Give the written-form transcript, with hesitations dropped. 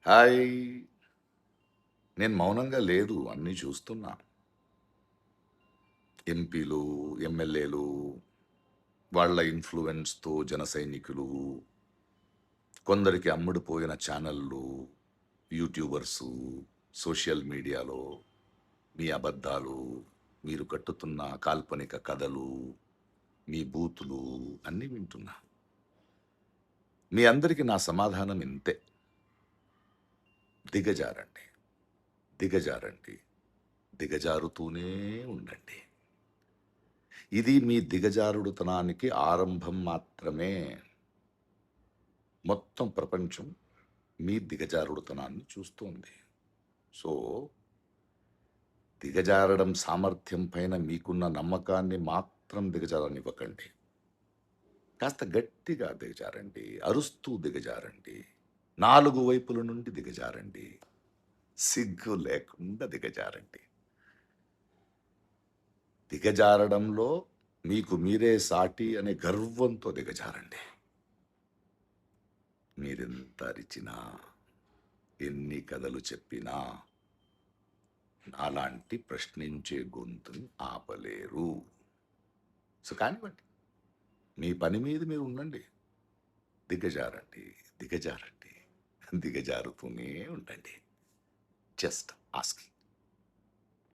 Hi! నేను మౌనంగా లేదు. అన్నీ చూస్తున్నా. ఎంపీలు, ఎమ్మెల్యేలు, వాళ్ళ ఇన్‌ఫ్లూయెన్స్‌తో జన సైనికులు, కొందరికి అమ్ముడుపోయిన ఛానల్‌లు, యూట్యూబర్సు, సోషల్ మీడియాలో మీ అబద్ధాలు, మీరు కట్టుతున్న కాల్పనిక కథలు, మీ బూతులు అన్నీ వింటున్నా. మీ అందరికి నా సమాధానం ఇంతే. దిగజారండి. దిగజారండి. దిగజారుతూనే ఉండండి. ఇది మీ దిగజారుడుతనానికి ఆరంభం మాత్రమే. మొత్తం ప్రపంచం మీ దిగజారుడుతనాన్ని చూస్తోంది. సో, దిగజారడం సామర్థ్యం పైన మీకున్న నమ్మకాన్ని మాత్రం దిగజారనివ్వకండి. కాస్త గట్టిగా దిగజారండి. అరుస్తూ దిగజారండి. 4 వైపుల నుండి దిగజారండి. సిగ్గు లేకుండా దిగజారండి. దిగజారడంలో మీకు మీరే సాటి అనే గర్వంతో దిగజారండి. మీరెంత అరిచినా, ఎన్ని కథలు చెప్పినా, అలాంటి ప్రశ్నించే గొంతుని ఆపలేరు. సో, కానివ్వండి. మీ పని మీద మీరు ఉండండి. దిగజారండి. దిగజారండి. దిగజారుతూనే ఉండండి. Just asking.